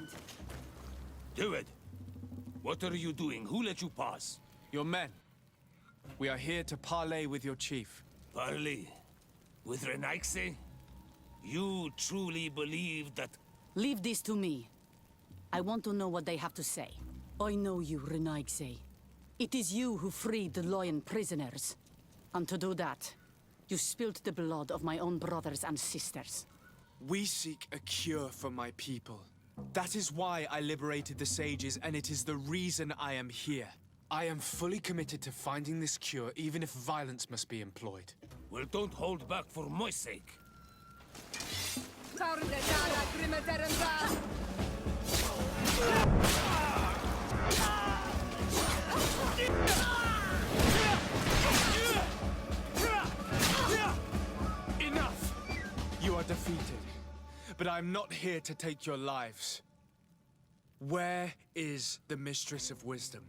silent. Do it. What are you doing? Who let you pass? Your men. We are here to parley with your chief. Parley? With Renaigse? You truly believe that... Leave this to me. I want to know what they have to say. I know you, Renaigse. It is you who freed the Loyan prisoners. And to do that, you spilled the blood of my own brothers and sisters. We seek a cure for my people. That is why I liberated the sages, and it is the reason I am here. I am fully committed to finding this cure, even if violence must be employed. Well, don't hold back for my sake. Enough! You are defeated. But I'm not here to take your lives. Where is the Mistress of Wisdom?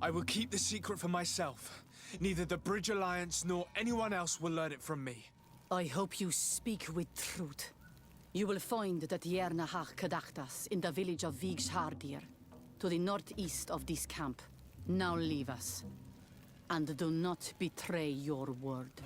I will keep the secret for myself. Neither the Bridge Alliance nor anyone else will learn it from me. I hope you speak with truth. You will find the Tierna Hach Kadachtas in the village of Vigshardir, to the northeast of this camp. Now leave us. And do not betray your word.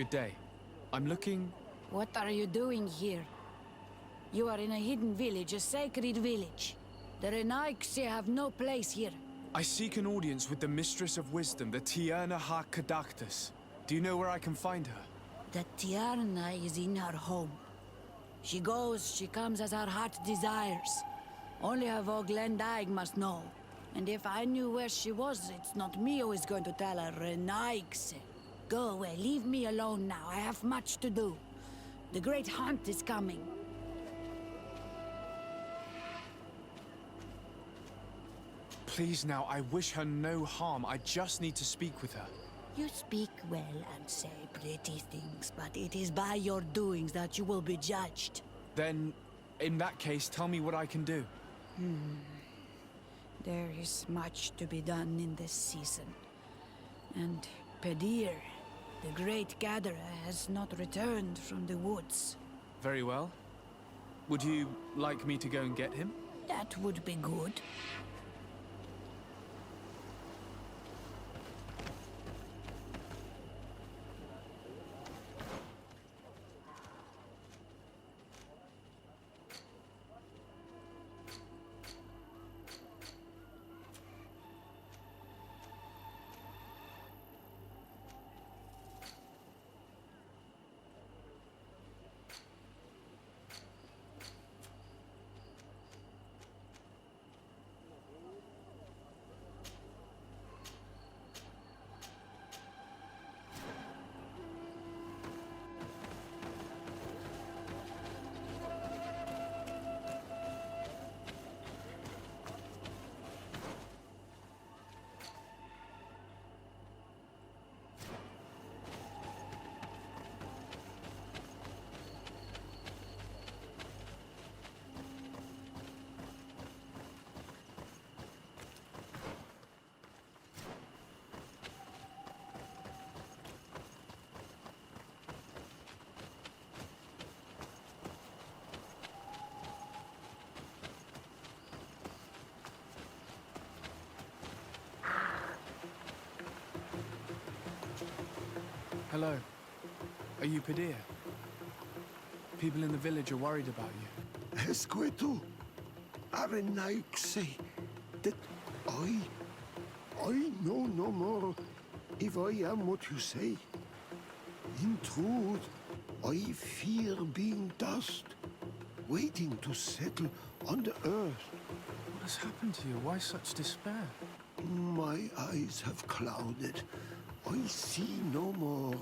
Good day. I'm looking... What are you doing here? You are in a hidden village, a sacred village. The Renaigse have no place here. I seek an audience with the Mistress of Wisdom, the Tierna ha Kadactus. Do you know where I can find her? The Tierna is in her home. She goes, she comes as her heart desires. Only her Voglendaig must know. And if I knew where she was, it's not me who is going to tell her, Renaigse. Go away, leave me alone now. I have much to do. The great hunt is coming. Please now, I wish her no harm. I just need to speak with her. You speak well and say pretty things, but it is by your doings that you will be judged. Then, in that case, tell me what I can do. There is much to be done in this season. And Pedir, the great gatherer, has not returned from the woods. Very well. Would you like me to go and get him? That would be good. Hello. Are you Pedir? People in the village are worried about you. Esqueto, Arenaigse, that I know no more if I am what you say. In truth, I fear being dust, waiting to settle on the earth. What has happened to you? Why such despair? My eyes have clouded. I see no more,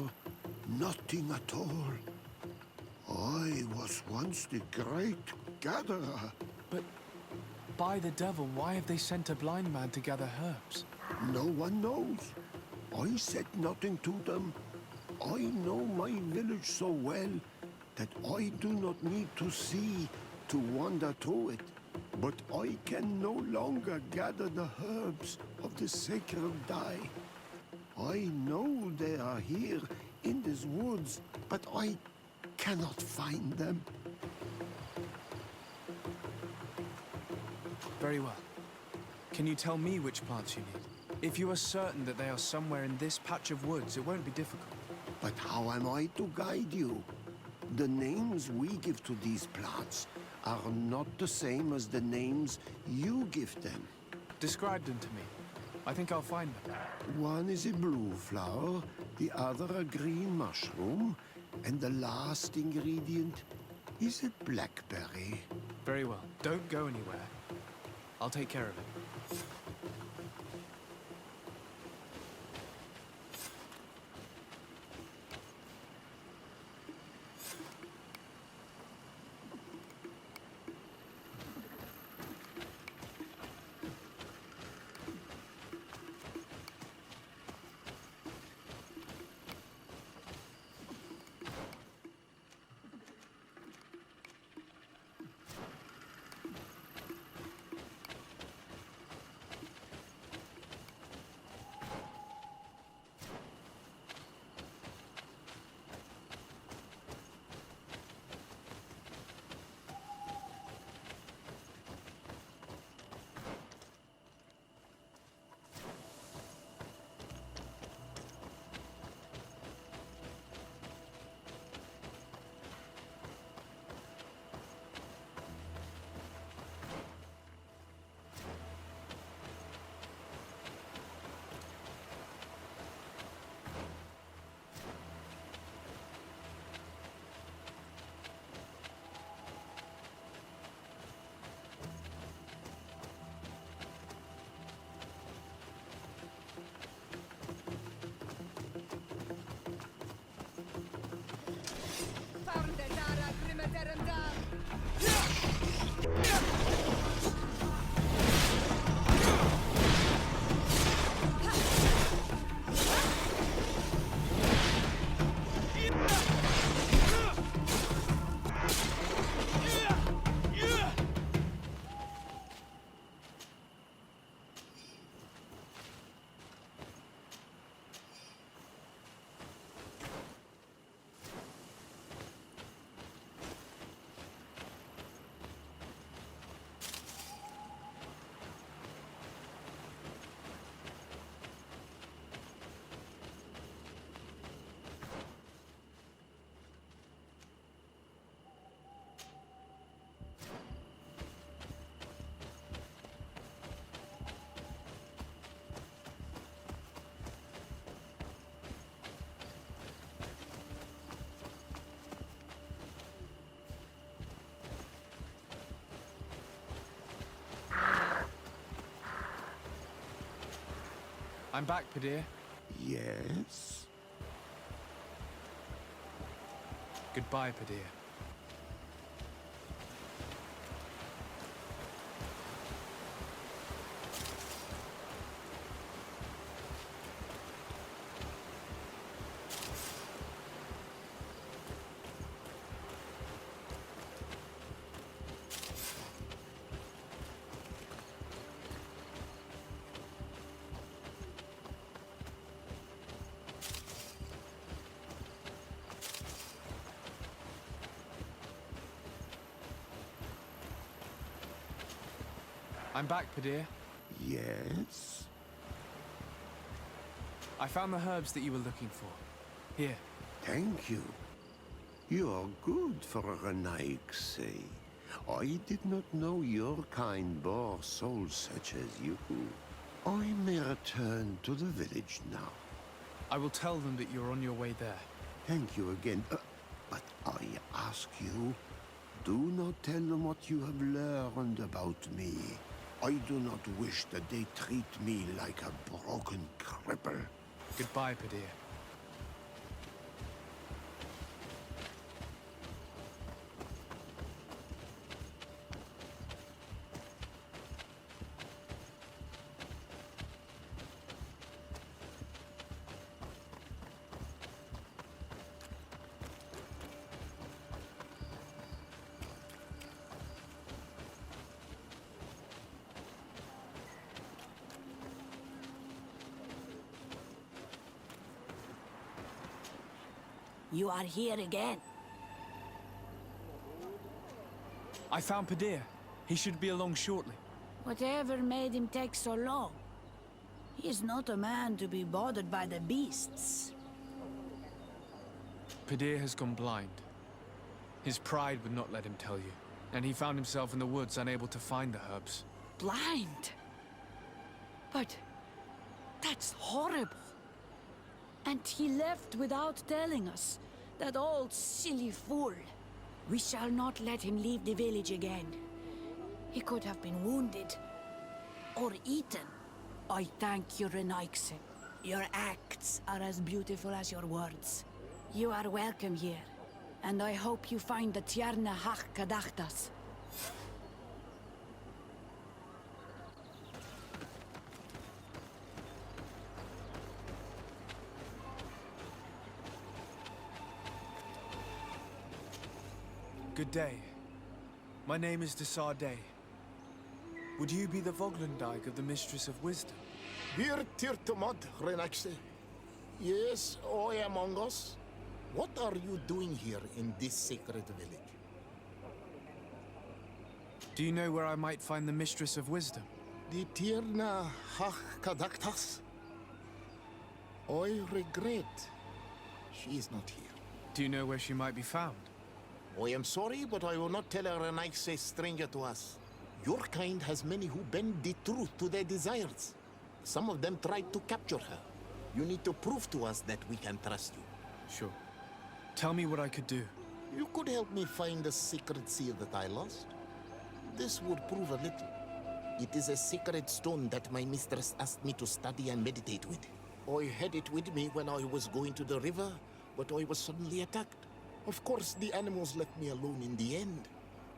nothing at all. I was once the great gatherer. But by the devil, why have they sent a blind man to gather herbs? No one knows. I said nothing to them. I know my village so well that I do not need to see to wander through it. But I can no longer gather the herbs of the sacred dye. I know they are here in these woods, but I cannot find them. Very well. Can you tell me which plants you need? If you are certain that they are somewhere in this patch of woods, it won't be difficult. But how am I to guide you? The names we give to these plants are not the same as the names you give them. Describe them to me. I think I'll find them. One is a blue flower, the other a green mushroom, and the last ingredient is a blackberry. Very well. Don't go anywhere. I'll take care of it. I'm back, Padir. Yes? Goodbye, Padir. I'm back, Padir. Yes? I found the herbs that you were looking for. Here. Thank you. You are good for a Renaigse. I did not know your kind bore souls such as you. I may return to the village now. I will tell them that you're on your way there. Thank you again. But I ask you, do not tell them what you have learned about me. I do not wish that they treat me like a broken cripple. Goodbye, Padir. You are here again. I found Padir. He should be along shortly. Whatever made him take so long? He is not a man to be bothered by the beasts. Padir has gone blind. His pride would not let him tell you, and he found himself in the woods unable to find the herbs. Blind? But that's horrible. And he left without telling us. That old silly fool. We shall not let him leave the village again. He could have been wounded. Or eaten. I thank you, Renaigse. Your acts are as beautiful as your words. You are welcome here. And I hope you find the Tierna Hach Kadachtas. Good day. My name is Desarde. Would you be the Voglendijk of the Mistress of Wisdom? Hier Tirtamod, Renaigse. Yes, I am among us. What are you doing here in this sacred village? Do you know where I might find the Mistress of Wisdom? The Tierna Hach Kadachtas? I regret. She is not here. Do you know where she might be found? I am sorry, but I will not tell a Renaigse stranger to us. Your kind has many who bend the truth to their desires. Some of them tried to capture her. You need to prove to us that we can trust you. Sure. Tell me what I could do. You could help me find the sacred seal that I lost. This would prove a little. It is a sacred stone that my mistress asked me to study and meditate with. I had it with me when I was going to the river, but I was suddenly attacked. Of course, the animals left me alone in the end.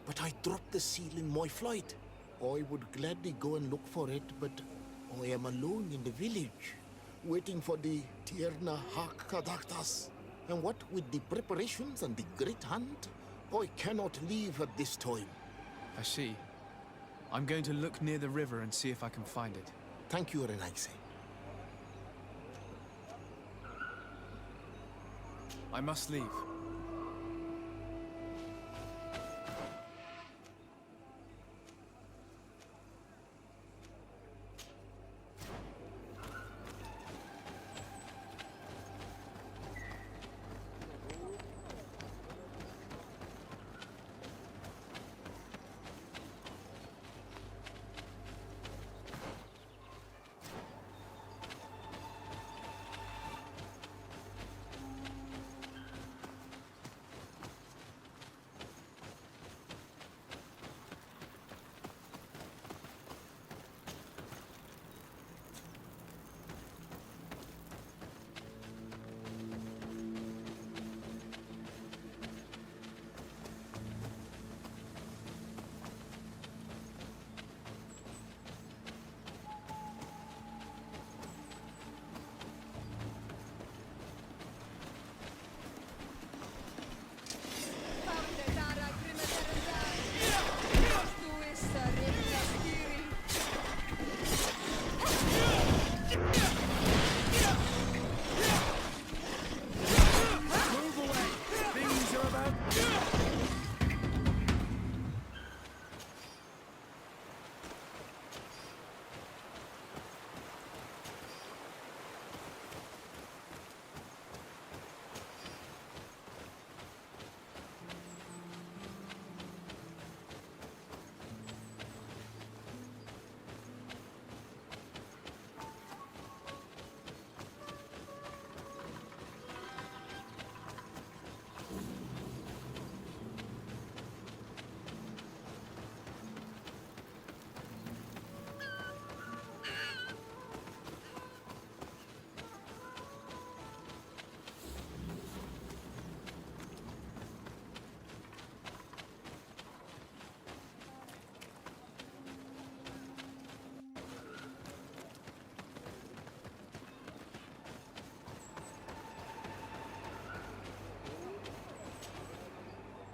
But I dropped the seal in my flight. I would gladly go and look for it, but I am alone in the village, waiting for the Tierna Hach Kadachtas. And what with the preparations and the great hunt, I cannot leave at this time. I see. I'm going to look near the river and see if I can find it. Thank you, Renaigse. I must leave.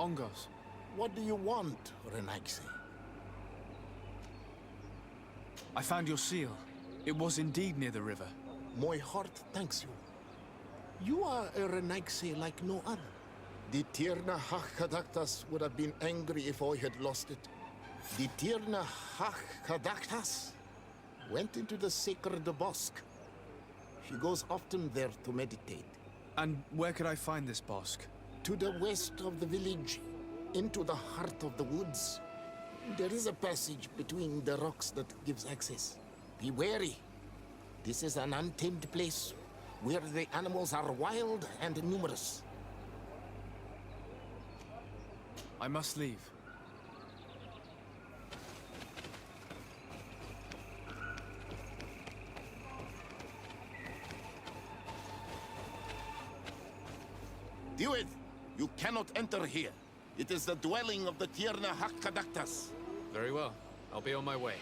Ongos. What do you want, Renaigse? I found your seal. It was indeed near the river. My heart thanks you. You are a Renaigse like no other. The Tierna Hachkadaktas would have been angry if I had lost it. The Tierna Hachkadaktas went into the sacred bosque. She goes often there to meditate. And where could I find this bosque? To the west of the village, into the heart of the woods. There is a passage between the rocks that gives access. Be wary. This is an untamed place where the animals are wild and numerous. I must leave. Do it! You cannot enter here. It is the dwelling of the Tierna Hachkadaktas. Very well. I'll be on my way.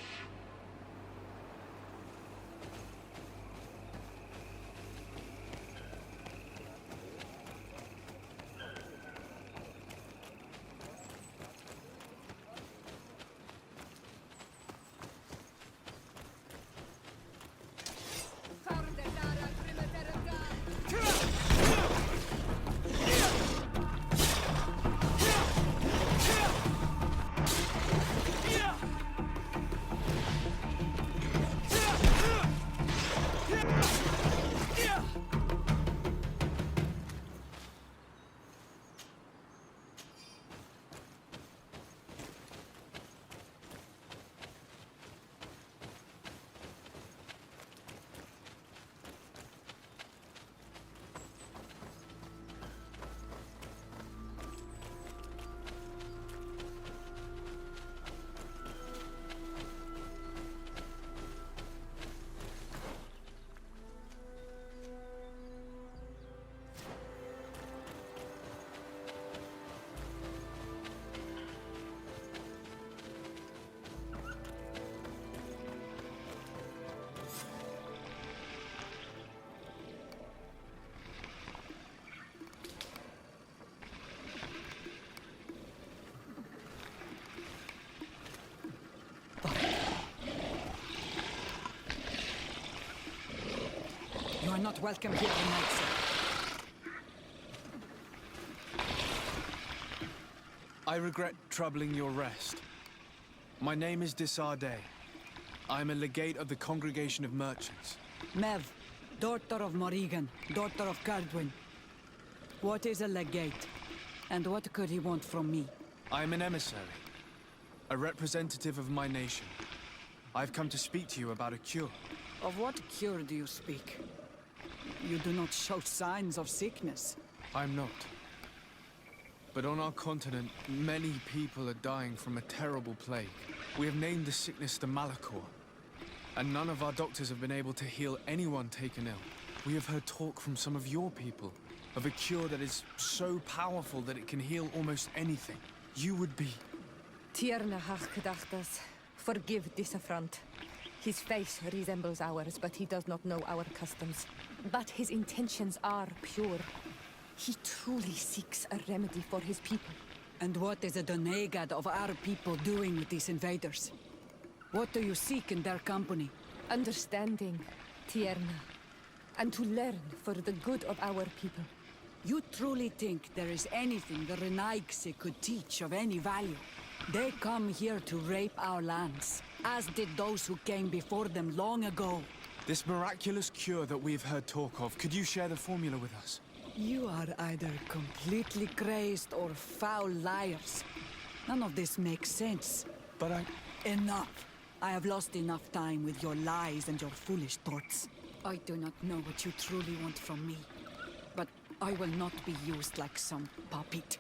You are not welcome here tonight, sir. I regret troubling your rest. My name is Disarday. I am a legate of the Congregation of Merchants. Mev, daughter of Morrigan, daughter of Cardwin. What is a legate? And what could he want from me? I am an emissary, a representative of my nation. I've come to speak to you about a cure. Of what cure do you speak? You do not show signs of sickness. I'm not. But on our continent, many people are dying from a terrible plague. We have named the sickness the Malachor. And none of our doctors have been able to heal anyone taken ill. We have heard talk from some of your people of a cure that is so powerful that it can heal almost anything. You would be... Tierna Hachkadachtas, forgive this affront. His face resembles ours, but he does not know our customs. But his intentions are pure. He truly seeks a remedy for his people. And what is the Donegad of our people doing with these invaders? What do you seek in their company? Understanding, Tierna, and to learn for the good of our people. You truly think there is anything the Renaigse could teach of any value? They come here to rape our lands, as did those who came before them long ago. This miraculous cure that we've heard talk of, could you share the formula with us? You are either completely crazed or foul liars. None of this makes sense. But Enough! I have lost enough time with your lies and your foolish thoughts. I do not know what you truly want from me, but I will not be used like some puppet.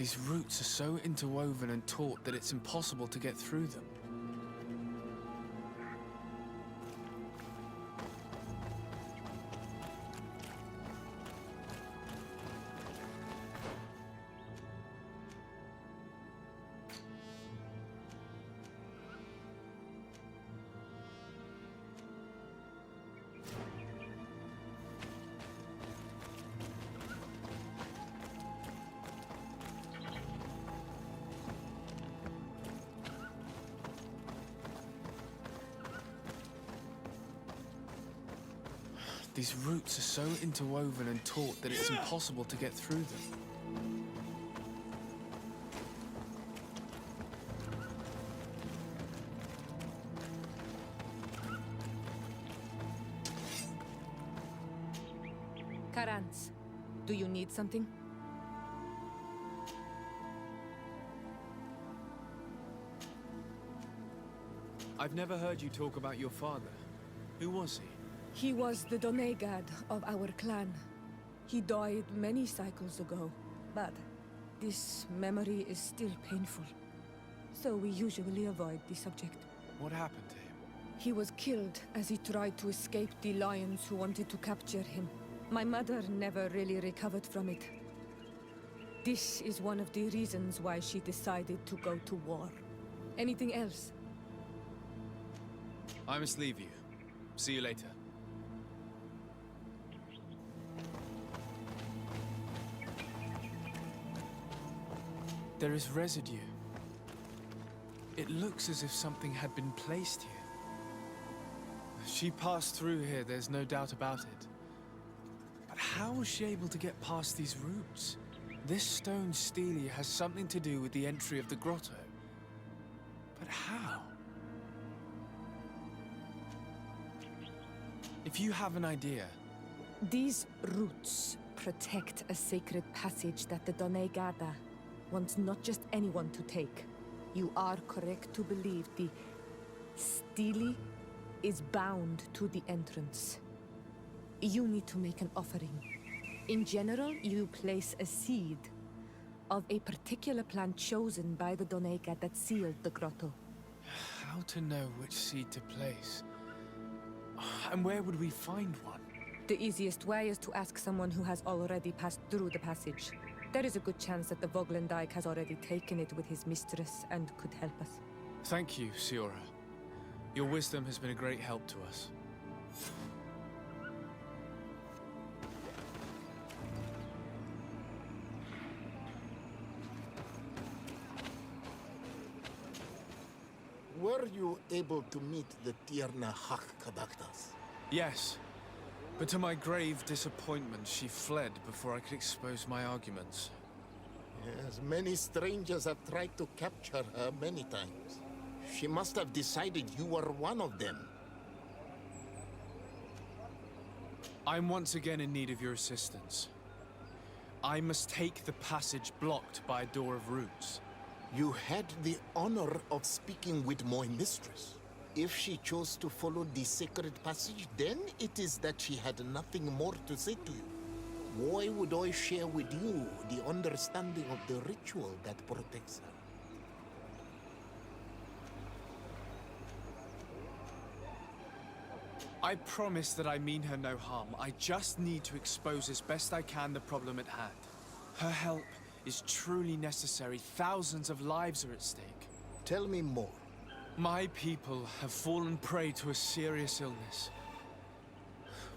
These roots are so interwoven and taut that it's impossible to get through them. These roots are so interwoven and taut that it's impossible to get through them. Karans, do you need something? I've never heard you talk about your father. Who was he? He was the Donegad of our clan. He died many cycles ago, but this memory is still painful. So we usually avoid the subject. What happened to him? He was killed as he tried to escape the lions who wanted to capture him. My mother never really recovered from it. This is one of the reasons why she decided to go to war. Anything else? I must leave you. See you later. There is residue. It looks as if something had been placed here. She passed through here, there's no doubt about it. But how was she able to get past these roots? This stone stele has something to do with the entry of the grotto. But how? If you have an idea... These roots protect a sacred passage that the Donegada wants not just anyone to take. You are correct to believe the stele is bound to the entrance. You need to make an offering. In general, you place a seed of a particular plant chosen by the Donegad that sealed the grotto. How to know which seed to place? And where would we find one? The easiest way is to ask someone who has already passed through the passage. There is a good chance that the Voglendike has already taken it with his mistress and could help us. Thank you, Siora. Your wisdom has been a great help to us. Were you able to meet the Tierna Kadaktas? Yes, but to my grave disappointment, she fled before I could expose my arguments. Yes, many strangers have tried to capture her many times. She must have decided you were one of them. I'm once again in need of your assistance. I must take the passage blocked by a door of roots. You had the honor of speaking with my mistress. If she chose to follow the sacred passage, then it is that she had nothing more to say to you. Why would I share with you the understanding of the ritual that protects her? I promise that I mean her no harm. I just need to expose as best I can the problem at hand. Her help is truly necessary. Thousands of lives are at stake. Tell me more. My people have fallen prey to a serious illness,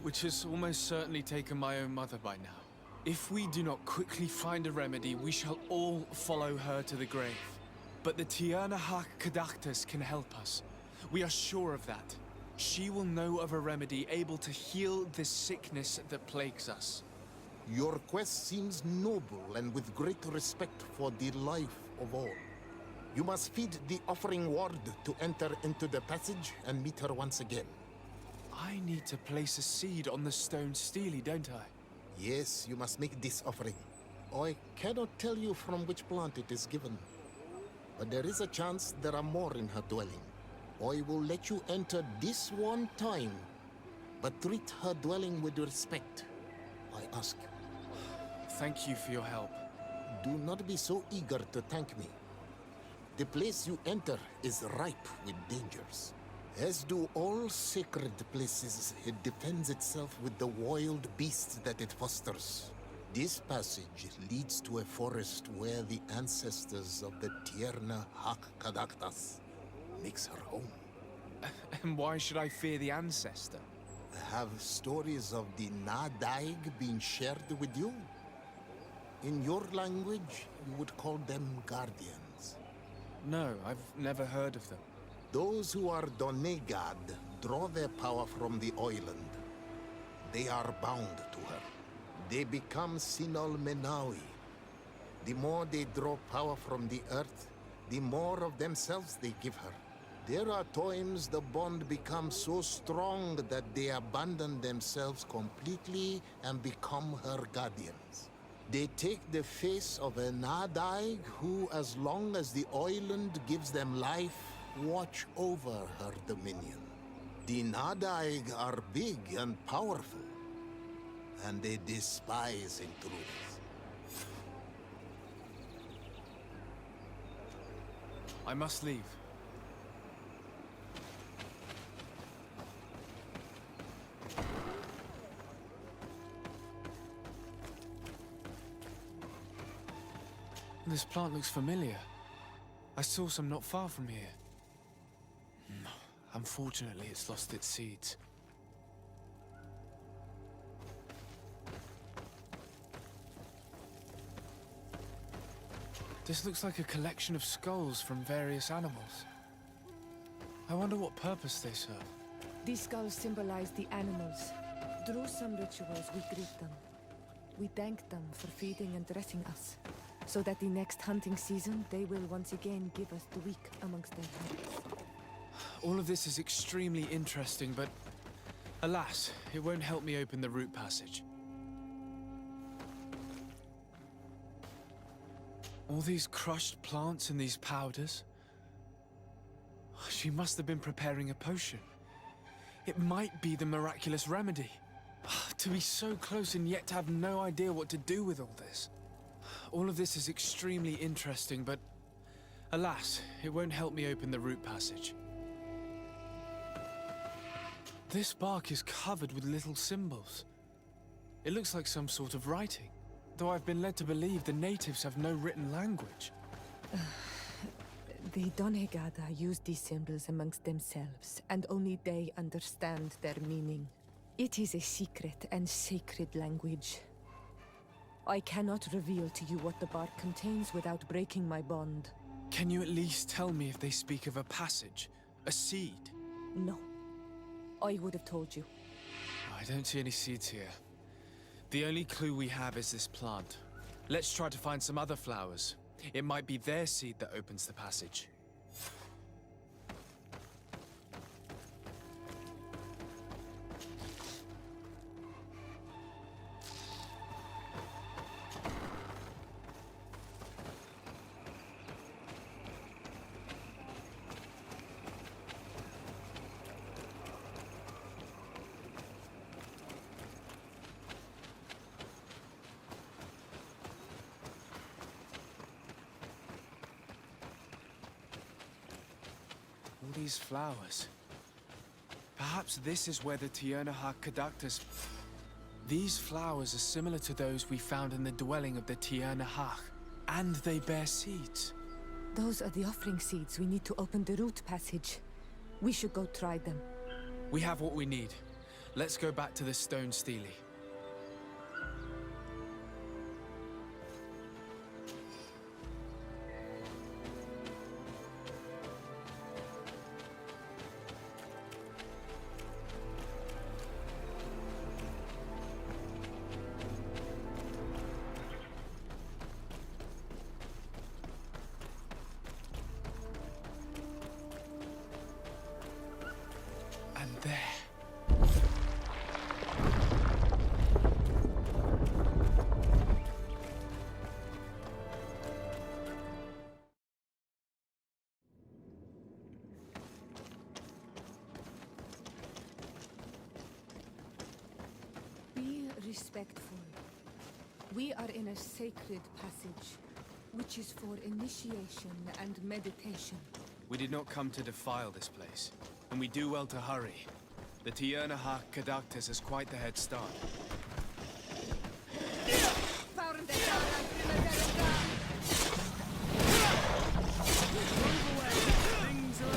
which has almost certainly taken my own mother by now. If we do not quickly find a remedy, we shall all follow her to the grave. But the Tierna Kadaktas can help us. We are sure of that. She will know of a remedy able to heal this sickness that plagues us. Your quest seems noble and with great respect for the life of all. You must feed the offering ward to enter into the passage and meet her once again. I need to place a seed on the stone stele, don't I? Yes, you must make this offering. I cannot tell you from which plant it is given, but there is a chance there are more in her dwelling. I will let you enter this one time, but treat her dwelling with respect, I ask you. Thank you for your help. Do not be so eager to thank me. The place you enter is ripe with dangers. As do all sacred places, it defends itself with the wild beasts that it fosters. This passage leads to a forest where the ancestors of the Tierna Kadaktas makes her home. And why should I fear the ancestor? Have stories of the Nadaig been shared with you? In your language, you would call them guardians. No, I've never heard of them. Those who are Donegad draw their power from the island. They are bound to her. They become Sinol Menawi. The more they draw power from the earth, the more of themselves they give her. There are times the bond becomes so strong that they abandon themselves completely and become her guardians. They take the face of a Nadaig who, as long as the island gives them life, watch over her dominion. The Nadaig are big and powerful, and they despise intruders. I must leave. This plant looks familiar. I saw some not far from here. Unfortunately, it's lost its seeds. This looks like a collection of skulls from various animals. I wonder what purpose they serve. These skulls symbolize the animals. Through some rituals, we greet them. We thank them for feeding and dressing us, so that the next hunting season, they will once again give us the weak amongst their herds. All of this is extremely interesting, but alas, it won't help me open the root passage. All these crushed plants and these powders. She must have been preparing a potion. It might be the miraculous remedy. To be so close and yet to have no idea what to do with all this. All of this is extremely interesting, but alas, it won't help me open the root passage. This bark is covered with little symbols. It looks like some sort of writing, though I've been led to believe the natives have no written language. The Donegada use these symbols amongst themselves, and only they understand their meaning. It is a secret and sacred language. I cannot reveal to you what the bark contains without breaking my bond. Can you at least tell me if they speak of a passage, a seed? No. I would have told you. I don't see any seeds here. The only clue we have is this plant. Let's try to find some other flowers. It might be their seed that opens the passage. All these flowers. Perhaps this is where the Tierna Kadaktas... These flowers are similar to those we found in the dwelling of the Tierna, and they bear seeds. Those are the offering seeds we need to open the root passage. We should go try them. We have what we need. Let's go back to the stone stele. There. Be respectful. We are in a sacred passage. which is for initiation and meditation. We did not come to defile this place, and we do well to hurry. The Tierna Conductors has quite the head start. Things are about to get dicey. Things are about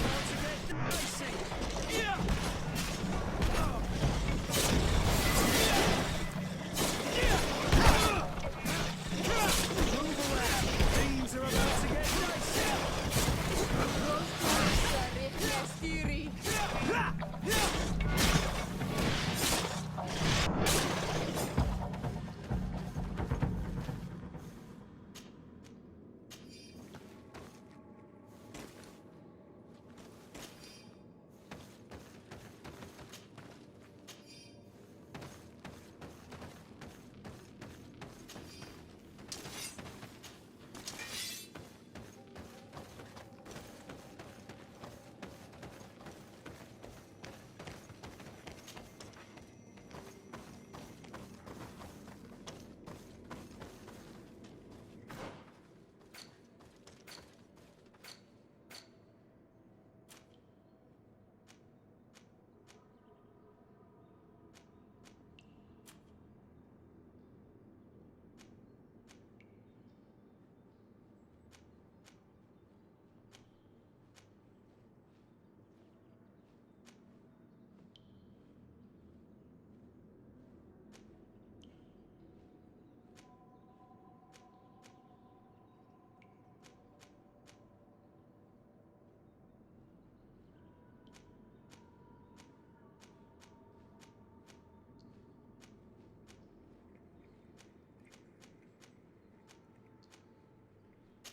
to get dicey.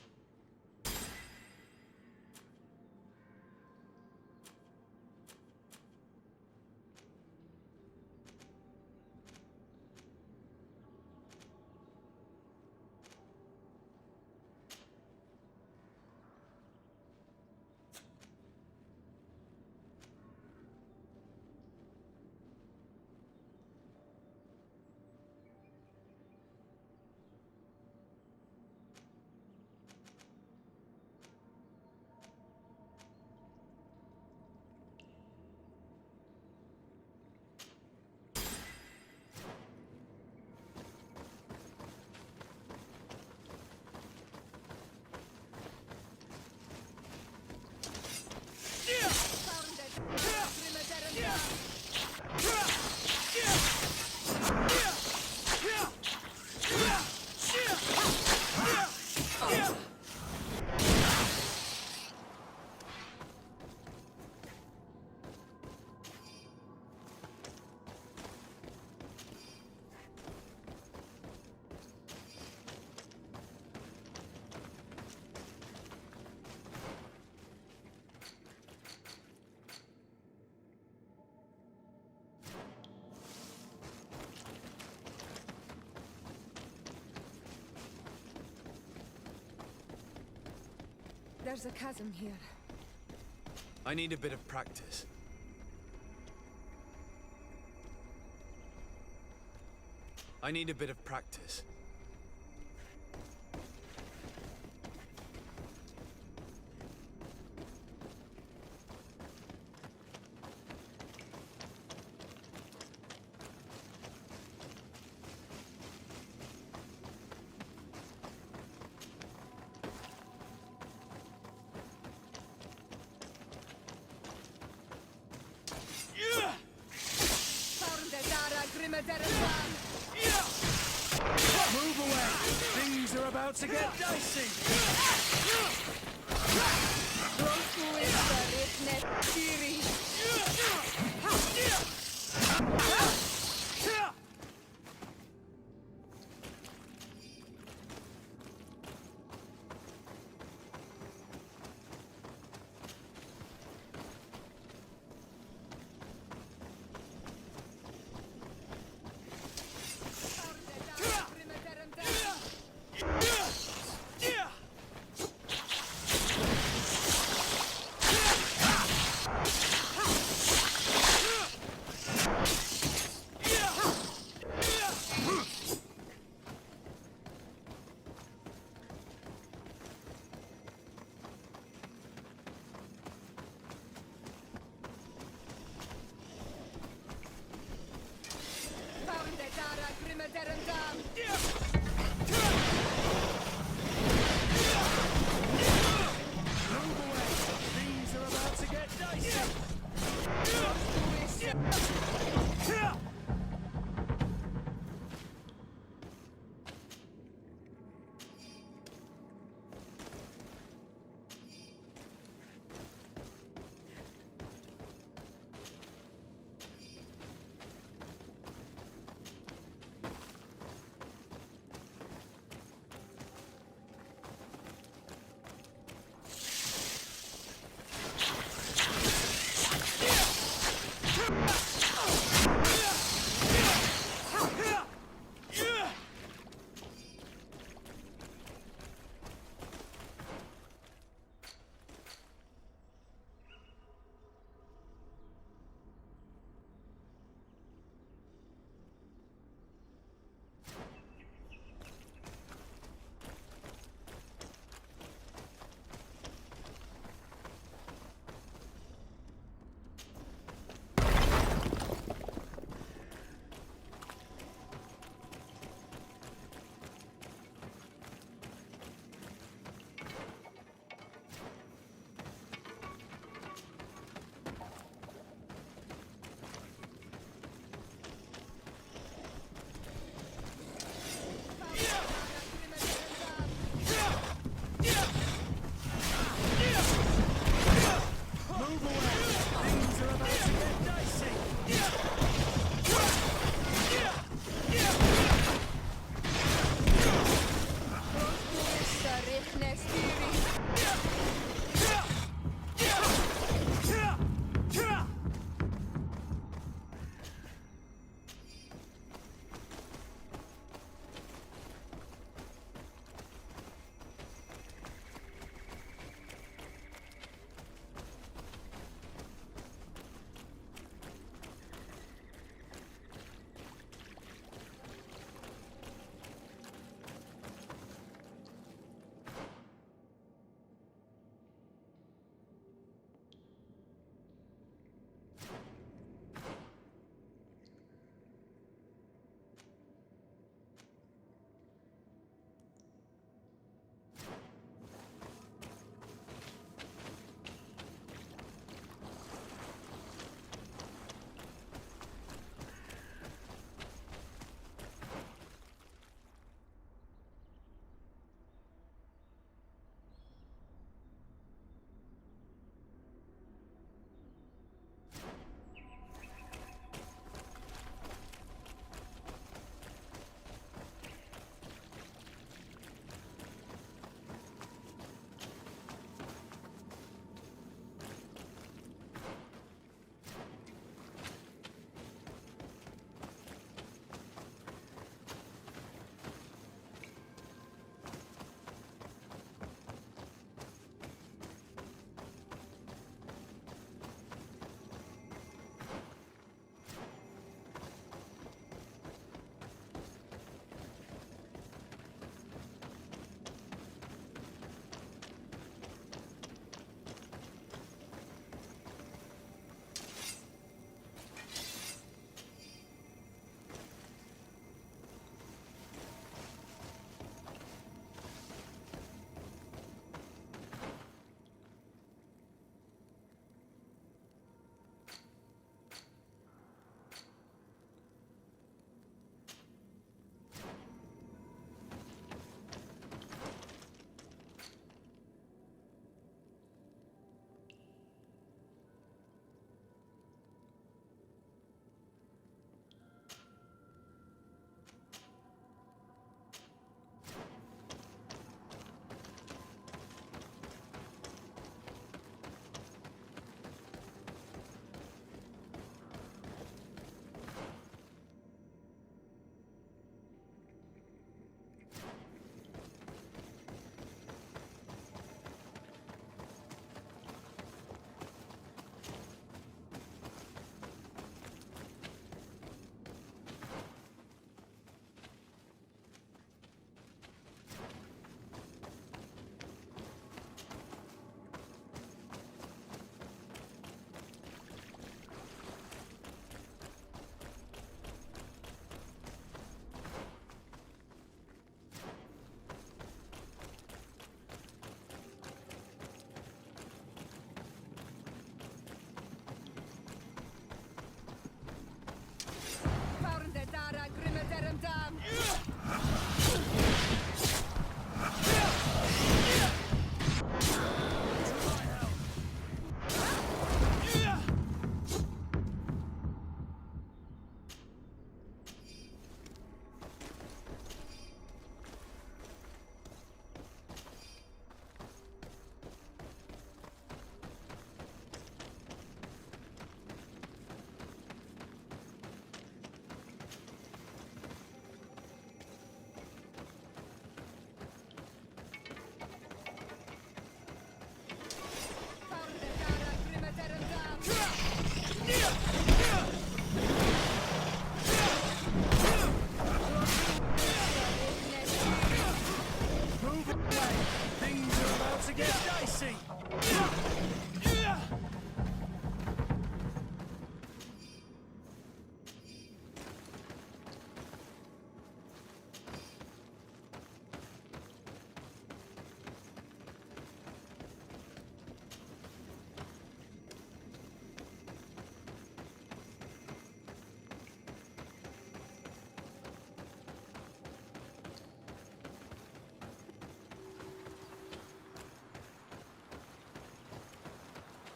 There's a chasm here. I need a bit of practice. I need a bit of practice. Move away. Things are about to get dicey.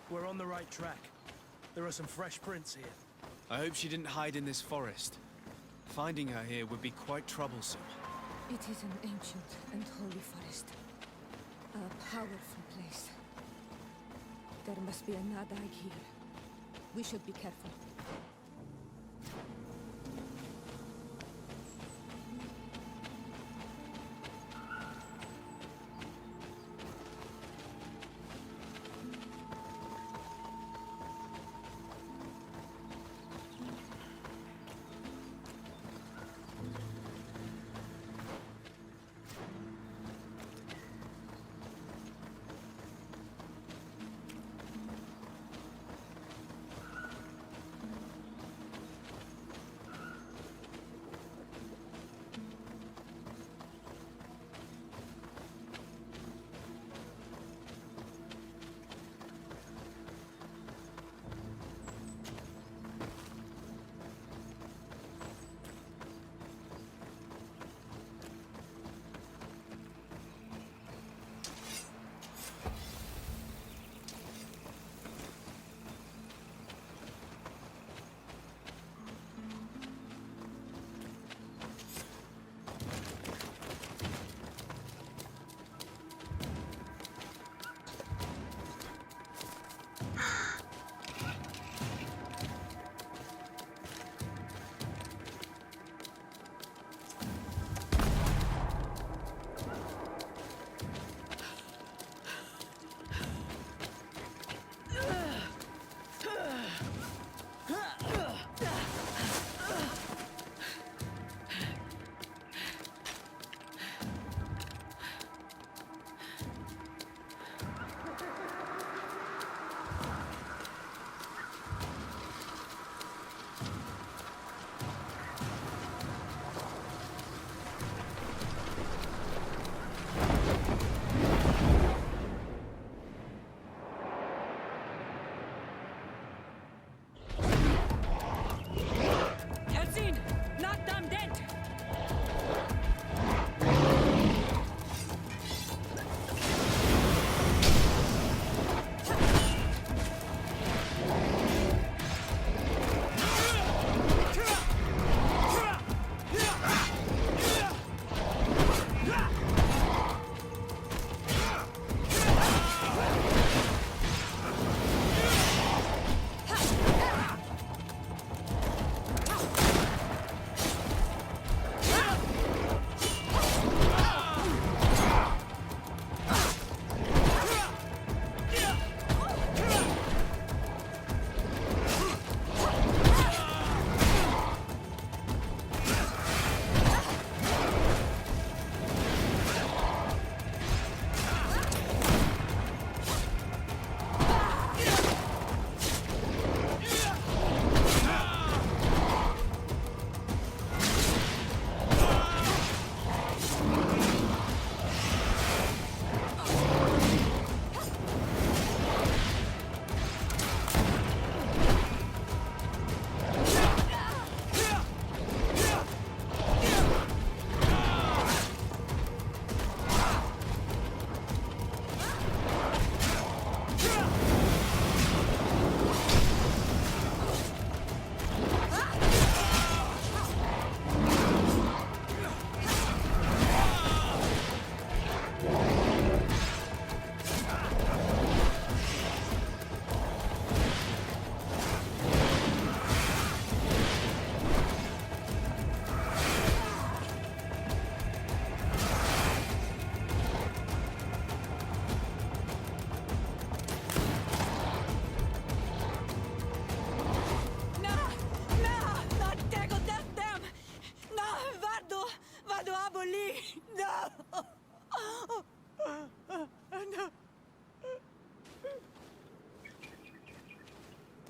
We're on the right track. There are some fresh prints here. I hope she didn't hide in this forest. Finding her here would be quite troublesome. It is an ancient and holy forest. A powerful place. There must be a Nadag here. We should be careful.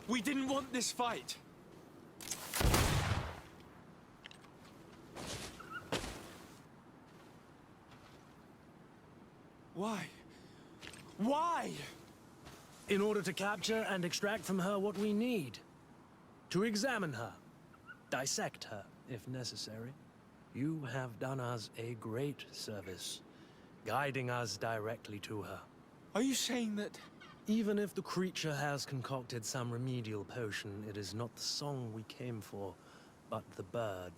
We didn't want this fight. Why? Why? In order to capture and extract from her what we need. To examine her. Dissect her, if necessary. You have done us a great service, guiding us directly to her. Are you saying that Even if the creature has concocted some remedial potion, it is not the song we came for, but the bird.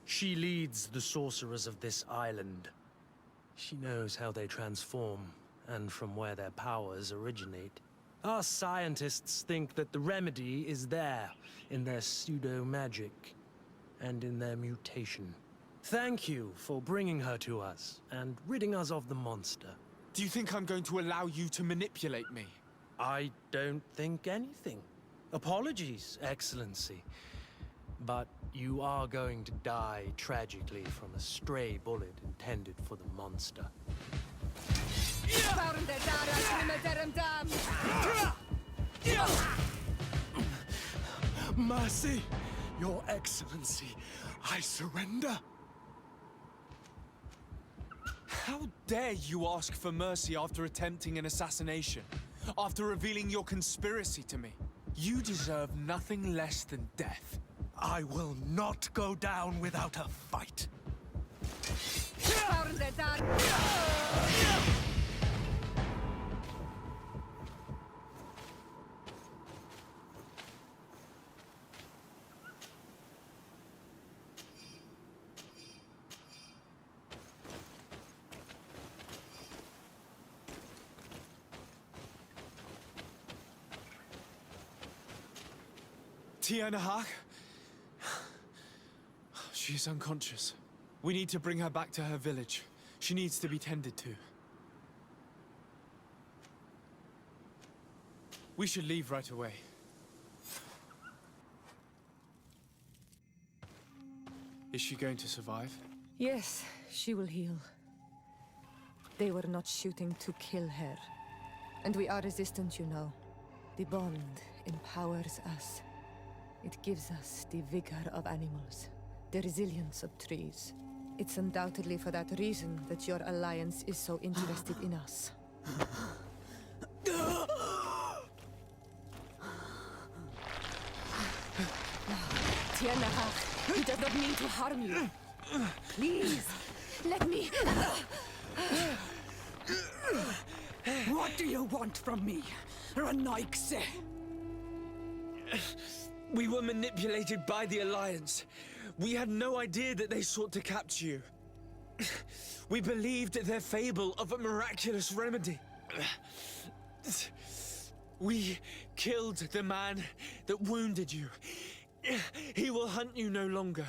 She leads the sorcerers of this island. She knows how they transform, and from where their powers originate. Our scientists think that the remedy is there, in their pseudo-magic, and in their mutation. Thank you for bringing her to us, and ridding us of the monster. Do you think I'm going to allow you to manipulate me? I don't think anything. Apologies, Excellency. But you are going to die tragically from a stray bullet intended for the monster. Mercy, Your Excellency, I surrender. How dare you ask for mercy after attempting an assassination? After revealing your conspiracy to me? You deserve nothing less than death. I will not go down without a fight. Tierna Hawk? She's unconscious. We need to bring her back to her village. She needs to be tended to. We should leave right away. Is she going to survive? Yes, she will heal. They were not shooting to kill her. And we are resistant, you know. The bond empowers us. It gives us the vigor of animals, the resilience of trees. It's undoubtedly for that reason that your alliance is so interested in us. Tierna, he does not mean to harm you. Please, let me... What do you want from me, Ranaikse? We were manipulated by the Alliance. We had no idea that they sought to capture you. We believed their fable of a miraculous remedy. We killed the man that wounded you. He will hunt you no longer.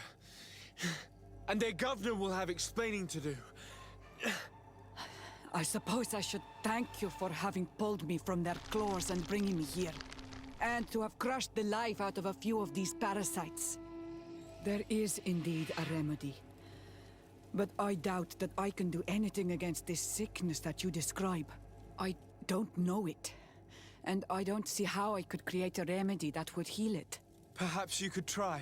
And their governor will have explaining to do. I suppose I should thank you for having pulled me from their claws and bringing me here. And to have crushed the life out of a few of these parasites. There is indeed a remedy. But I doubt that I can do anything against this sickness that you describe. I don't know it. And I don't see how I could create a remedy that would heal it. Perhaps you could try.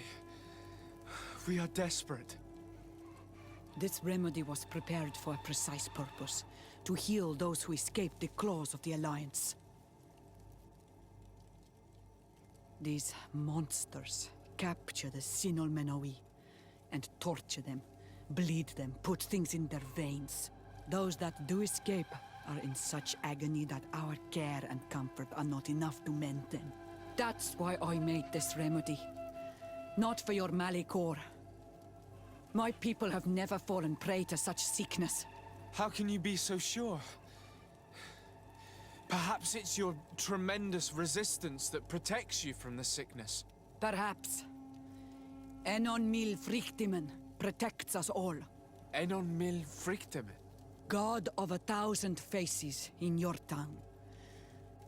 We are desperate. This remedy was prepared for a precise purpose. To heal those who escaped the claws of the Alliance. These monsters capture the Sinol Menoi and torture them, bleed them, put things in their veins. Those that do escape are in such agony that our care and comfort are not enough to mend them. That's why I made this remedy. Not for your Malikor. My people have never fallen prey to such sickness. How can you be so sure? Perhaps it's your tremendous resistance that protects you from the sickness. Perhaps. Enon mil frictimen protects us all. Enon mil frictimen? God of 1,000 faces in your tongue.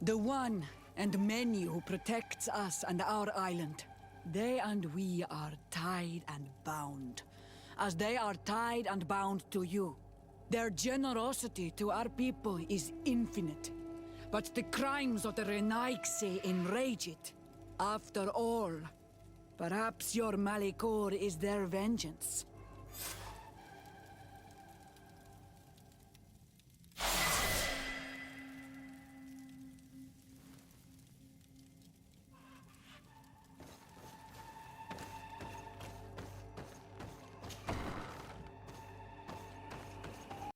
The one and many who protects us and our island. They and we are tied and bound, as they are tied and bound to you. Their generosity to our people is infinite. But the crimes of the Renaikse enrage it. After all, perhaps your Malikor is their vengeance.